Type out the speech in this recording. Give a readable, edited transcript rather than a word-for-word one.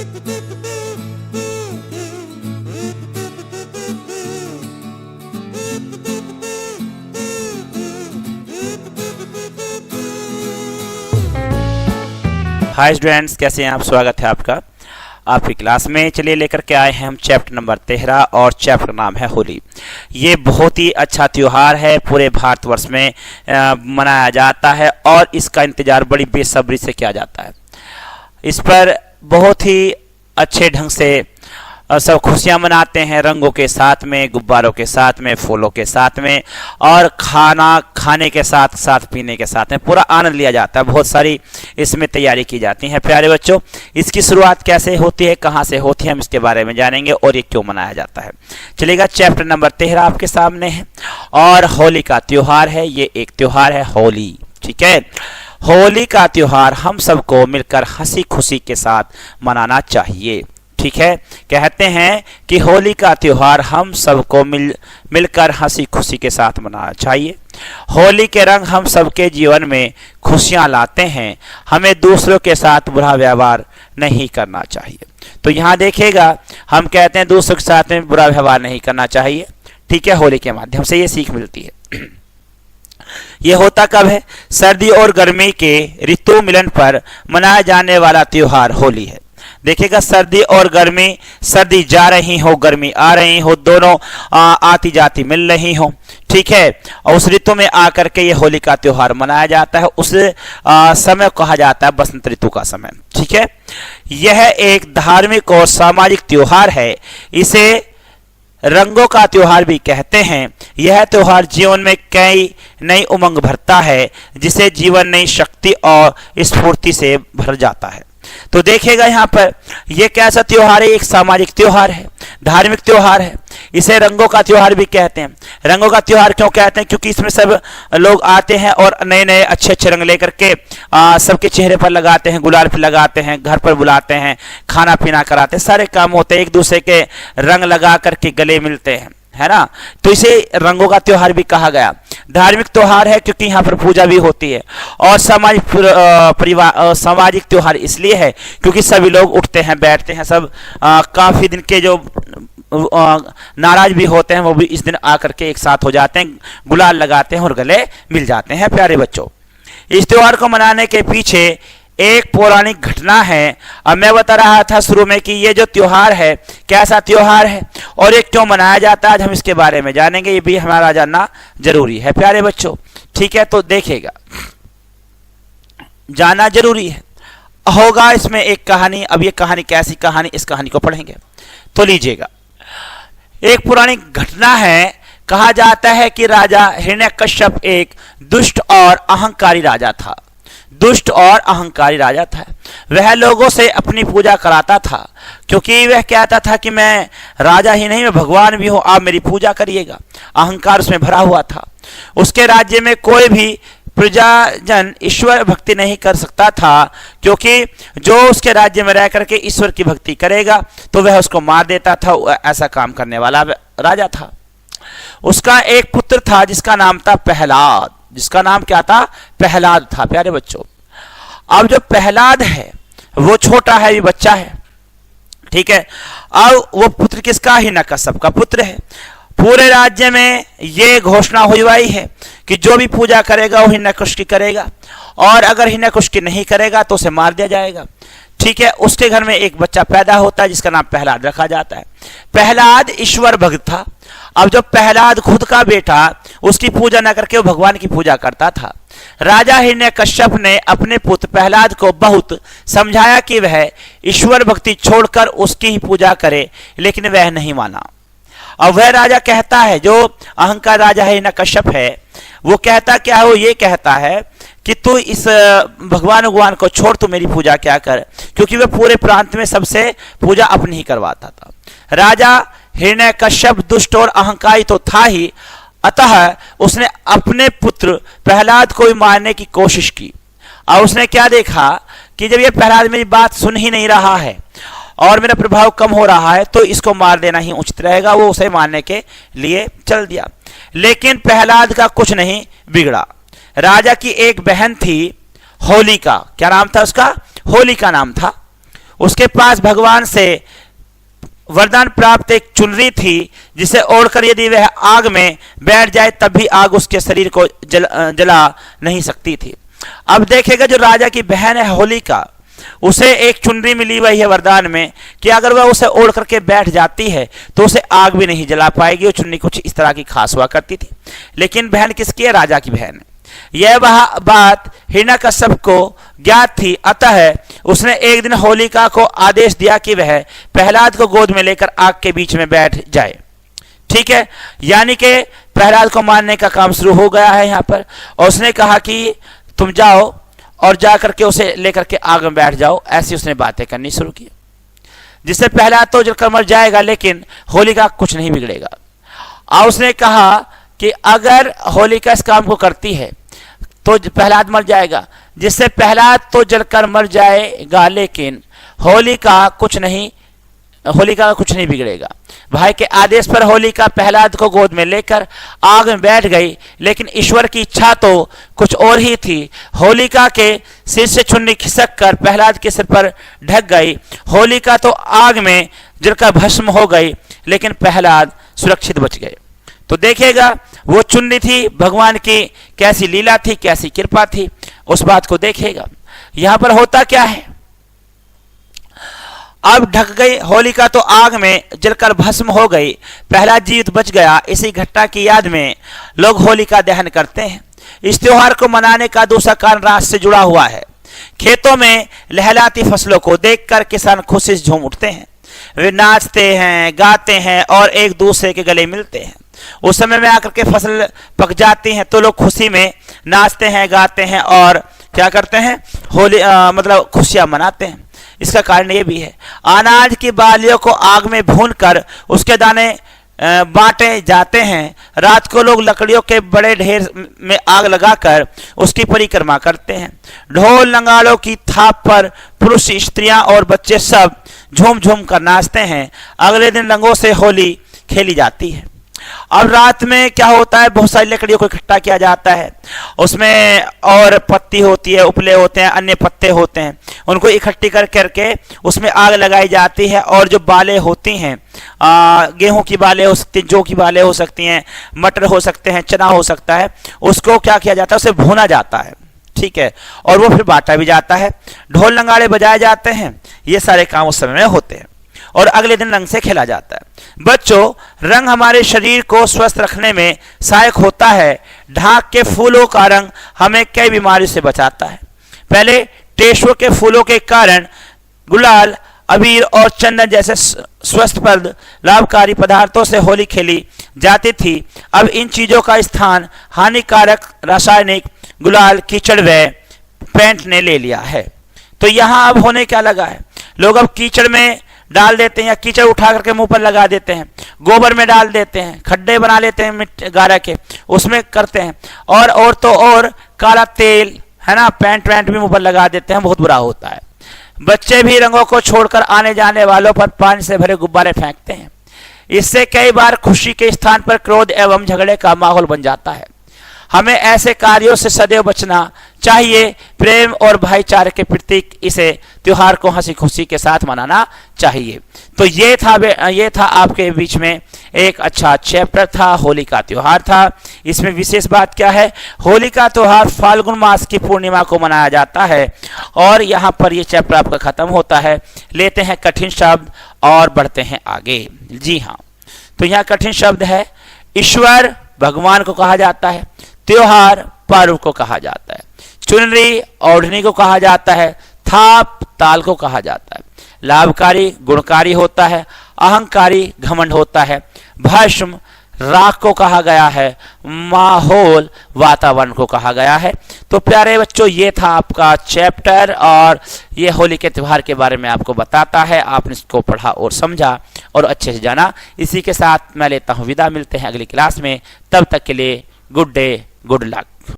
Hi students, कैसे हैं आप? स्वागत है आपका आपकी क्लास में। चलिए लेकर के आए हैं हम चैप्टर नंबर 13 और चैप्टर नाम है होली। ये बहुत ही अच्छा त्यौहार है, पूरे भारतवर्ष में मनाया जाता है और इसका इंतजार बड़ी बेसब्री से किया जाता है। इस पर बहुत ही अच्छे ढंग से सब खुशियां मनाते हैं, रंगों के साथ में, गुब्बारों के साथ में, फूलों के साथ में और खाना खाने के साथ साथ पीने के साथ में पूरा आनंद लिया जाता है। बहुत सारी इसमें तैयारी की जाती है। प्यारे बच्चों, इसकी शुरुआत कैसे होती है, कहाँ से होती है, हम इसके बारे में जानेंगे और ये क्यों मनाया जाता है। चलिएगा, चैप्टर नंबर 13 आपके सामने है और होली का त्यौहार है। ये एक त्यौहार है होली, ठीक है। होली का त्यौहार हम सबको मिलकर हंसी खुशी के साथ मनाना चाहिए, ठीक है। कहते हैं कि होली का त्यौहार हम सबको मिलकर हंसी खुशी के साथ मनाना चाहिए। होली के रंग हम सबके जीवन में खुशियां लाते हैं। हमें दूसरों के साथ बुरा व्यवहार नहीं करना चाहिए। तो यहाँ देखिएगा, हम कहते हैं दूसरों के साथ में बुरा व्यवहार नहीं करना चाहिए, ठीक है। होली के माध्यम से ये सीख मिलती है। ये होता कब है? सर्दी और गर्मी के ऋतु मिलन पर मनाया जाने वाला त्यौहार होली है। देखिएगा, सर्दी और गर्मी, सर्दी जा रही हो, गर्मी आ रही हो, दोनों आती जाती मिल रही हो, ठीक है। और उस ऋतु में आकर के ये होली का त्यौहार मनाया जाता है। उस समय कहा जाता है बसंत ऋतु का समय, ठीक है। यह एक धार्मिक और सामाजिक त्यौहार है। इसे रंगों का त्यौहार भी कहते हैं। यह त्यौहार जीवन में कई नई उमंग भरता है, जिसे जीवन नई शक्ति और स्फूर्ति से भर जाता है। तो देखिएगा, यहाँ पर यह कैसा त्योहार है? एक सामाजिक त्योहार है, धार्मिक त्योहार है। इसे रंगों का त्योहार भी कहते हैं। रंगों का त्योहार क्यों कहते हैं? क्योंकि इसमें सब लोग आते हैं और नए नए अच्छे अच्छे रंग लेकर के सबके चेहरे पर लगाते हैं, गुलाल पर लगाते हैं, घर पर बुलाते हैं, खाना पीना कराते हैं, सारे काम होते हैं, एक दूसरे के रंग लगा करके गले मिलते हैं, है ना। तो इसे रंगों का त्योहार भी कहा गया। धार्मिक त्योहार है क्योंकि यहाँ पर पूजा भी होती है। और सामाजिक त्योहार इसलिए है क्योंकि सभी लोग उठते हैं, बैठते हैं, सब काफी दिन के जो नाराज भी होते हैं वो भी इस दिन आकर के एक साथ हो जाते हैं, गुलाल लगाते हैं और गले मिल जाते हैं। प्यारे बच्चों, इस त्योहार को मनाने के पीछे एक पौराणिक घटना है। अब मैं बता रहा था शुरू में कि ये जो त्योहार है कैसा त्योहार है और ये क्यों मनाया जाता है, आज हम इसके बारे में जानेंगे। ये भी हमारा जानना जरूरी है प्यारे बच्चों, ठीक है। तो देखिएगा, जानना जरूरी है होगा। इसमें एक कहानी, अब ये कहानी कैसी कहानी, इस कहानी को पढ़ेंगे तो लीजिएगा। एक पौराणिक घटना है। कहा जाता है कि राजा हिरण्यकश्यप एक दुष्ट और अहंकारी राजा था। दुष्ट और अहंकारी राजा था। वह लोगों से अपनी पूजा कराता था, क्योंकि वह कहता था कि मैं राजा ही नहीं, मैं भगवान भी हूं, आप मेरी पूजा करिएगा। अहंकार उसमें भरा हुआ था। उसके राज्य में कोई भी प्रजाजन ईश्वर भक्ति नहीं कर सकता था, क्योंकि जो उसके राज्य में रह करके ईश्वर की भक्ति करेगा तो वह उसको मार देता था। ऐसा काम करने वाला राजा था। उसका एक पुत्र था जिसका नाम था प्रहलाद। जिसका नाम क्या था? प्रहलाद था। प्यारे बच्चों, अब जो प्रहलाद है वो छोटा है, भी बच्चा है, ठीक है। अब वो पुत्र किसका? हिरण्यकश्यप का पुत्र है। पूरे राज्य में ये घोषणा हुई है कि जो भी पूजा करेगा वो हिरण्यकश्यप की करेगा, और अगर हिरण्यकश्यप की नहीं करेगा तो उसे मार दिया जाएगा, ठीक है। उसके घर में एक बच्चा पैदा होता है जिसका नाम प्रहलाद रखा जाता है। प्रहलाद ईश्वर भक्त था। अब जब प्रहलाद खुद का बेटा उसकी पूजा न करके वो भगवान की पूजा करता था, राजा हिरण्यकश्यप ने अपने पुत्र प्रहलाद को बहुत समझाया कि वह ईश्वर भक्ति छोड़कर उसकी ही पूजा करे, लेकिन वह नहीं माना। अब वह राजा कहता है, जो अहंकार राजा हिरण्यकश्यप है, वो कहता क्या है? वो ये कहता है कि तू इस भगवान को छोड़, तू मेरी पूजा क्या कर, क्योंकि वह पूरे प्रांत में सबसे पूजा अपनी ही करवाता था। राजा हिरण्यकश्यप दुष्ट और अहंकारी तो था ही, अतः उसने अपने पुत्र प्रहलाद को भी मारने की कोशिश की। और उसने क्या देखा कि जब ये प्रहलाद मेरी बात सुन ही नहीं रहा है और मेरा प्रभाव कम हो रहा है तो इसको मार देना ही उचित रहेगा। वो उसे मारने के लिए चल दिया, लेकिन प्रहलाद का कुछ नहीं बिगड़ा। राजा की एक बहन थी होलिका। क्या नाम था उसका? होलिका नाम था। उसके पास भगवान से वरदान प्राप्त एक चुनरी थी, जिसे ओढ़कर यदि वह आग में बैठ जाए तब भी आग उसके शरीर को जला नहीं सकती थी। अब देखेगा जो राजा की बहन है होलिका, उसे एक चुनरी मिली हुई है वरदान में कि अगर वह उसे ओढ़ करके बैठ जाती है तो उसे आग भी नहीं जला पाएगी। वो चुनरी कुछ इस तरह की खास हुआ करती थी। लेकिन बहन किसकी है? राजा की बहन। यह वह बात हिरण्यकश्यप को ज्ञात थी, अतः उसने एक दिन होलिका को आदेश दिया कि वह प्रहलाद को गोद में लेकर आग के बीच में बैठ जाए। ठीक है, यानी कि प्रहलाद को मारने का काम शुरू हो गया है यहाँ पर। और उसने कहा कि तुम जाओ और जा करके उसे लेकर के आग में बैठ जाओ। ऐसी उसने बातें करनी शुरू की, जिससे प्रहलाद तो जलकर मर जाएगा लेकिन होलिका कुछ नहीं बिगड़ेगा। और उसने कहा कि अगर होलिका इस काम को करती है तो प्रहलाद मर जाएगा, जिससे प्रहलाद तो जलकर मर जाएगा लेकिन होलिका का कुछ नहीं बिगड़ेगा। भाई के आदेश पर होलिका प्रहलाद को गोद में लेकर आग में बैठ गई, लेकिन ईश्वर की इच्छा तो कुछ और ही थी। होलिका के सिर से चुन्नी खिसक कर प्रहलाद के सिर पर ढक गई। होलिका तो आग में जलकर भस्म हो गई, लेकिन प्रहलाद सुरक्षित बच गए। तो देखिएगा वो चुन्नी थी, भगवान की कैसी लीला थी, कैसी कृपा थी, उस बात को देखिएगा। यहां पर होता क्या है, अब ढक गई होलिका तो आग में जलकर भस्म हो गई, प्रहलाद जीवित बच गया। इसी घटना की याद में लोग होलिका दहन करते हैं। इस त्योहार को मनाने का दूसरा कारण रात से जुड़ा हुआ है। खेतों में लहलाती फसलों को देखकर किसान खुशी से झूम उठते हैं। वे नाचते हैं, गाते हैं और एक दूसरे के गले मिलते हैं। उस समय में आकर के फसल पक जाती है तो लोग खुशी में नाचते हैं, गाते हैं और क्या करते हैं, होली मतलब खुशियां मनाते हैं। इसका कारण ये भी है, अनाज की बालियों को आग में भूनकर उसके दाने बांटे जाते हैं। रात को लोग लकड़ियों के बड़े ढेर में आग लगाकर उसकी परिक्रमा करते हैं। ढोल नगाड़ों की थाप पर पुरुष, स्त्रियां और बच्चे सब झूम झूम कर नाचते हैं। अगले दिन रंगों से होली खेली जाती है। अब रात में क्या होता है, बहुत सारी लकड़ियों को इकट्ठा किया जाता है, उसमें और पत्ती होती है, उपले होते हैं, अन्य पत्ते होते हैं, उनको इकट्ठी कर करके उसमें आग लगाई जाती है। और जो बालें होती हैं, गेहूं की बालें हो सकती हैं, जौ की बालें हो सकती हैं, मटर हो सकते हैं, चना हो सकता है, उसको क्या किया जाता है, उसे भूना जाता है। ठीक है, और वो फिर बांटा भी जाता है। ढोल नगाड़े बजाए जाते हैं। ये सारे काम उस समय में होते हैं और अगले दिन रंग से खेला जाता है। बच्चों, रंग हमारे शरीर को स्वस्थ रखने में सहायक होता है। ढाक के फूलों का रंग हमें कई बीमारियों से बचाता है। पहले टेसुओं के फूलों के कारण गुलाल, अबीर और चंदन जैसे स्वस्थप्रद लाभकारी पदार्थों से होली खेली जाती थी। अब इन चीजों का स्थान हानिकारक रासायनिक गुलाल, कीचड़ व पेंट ने ले लिया है। तो यहाँ अब होने क्या लगा है, लोग अब कीचड़ में डाल देते हैं या कीचड़ उठा करके मुंह पर लगा देते हैं, गोबर में डाल देते हैं, खड्डे बना लेते हैं मिट्टी गारा के, उसमें करते हैं। और तो और काला तेल है ना, पेंट वेंट भी मुंह पर लगा देते हैं, बहुत बुरा होता है। बच्चे भी रंगों को छोड़कर आने जाने वालों पर पानी से भरे गुब्बारे फेंकते हैं। इससे कई बार खुशी के स्थान पर क्रोध एवं झगड़े का माहौल बन जाता है। हमें ऐसे कार्यों से सदैव बचना चाहिए। प्रेम और भाईचारे के प्रतीक इसे त्योहार को हंसी खुशी के साथ मनाना चाहिए। तो ये था आपके बीच में एक अच्छा चैप्टर था, होली का त्योहार था। इसमें विशेष बात क्या है, होली का त्योहार फाल्गुन मास की पूर्णिमा को मनाया जाता है। और यहाँ पर ये चैप्टर आपका खत्म होता है। लेते हैं कठिन शब्द और बढ़ते हैं आगे। जी हाँ, तो यहाँ कठिन शब्द है, ईश्वर भगवान को कहा जाता है, त्योहार पर्व को कहा जाता है, चुनरी ओढ़नी को कहा जाता है, थाप ताल को कहा जाता है, लाभकारी गुणकारी होता है, अहंकारी घमंड होता है, भस्म राख को कहा गया है, माहौल वातावरण को कहा गया है। तो प्यारे बच्चों, ये था आपका चैप्टर और ये होली के त्योहार के बारे में आपको बताता है। आपने इसको पढ़ा और समझा और अच्छे से जाना। इसी के साथ मैं लेता हूँ विदा, मिलते हैं अगली क्लास में। तब तक के लिए गुड डे, गुड लक।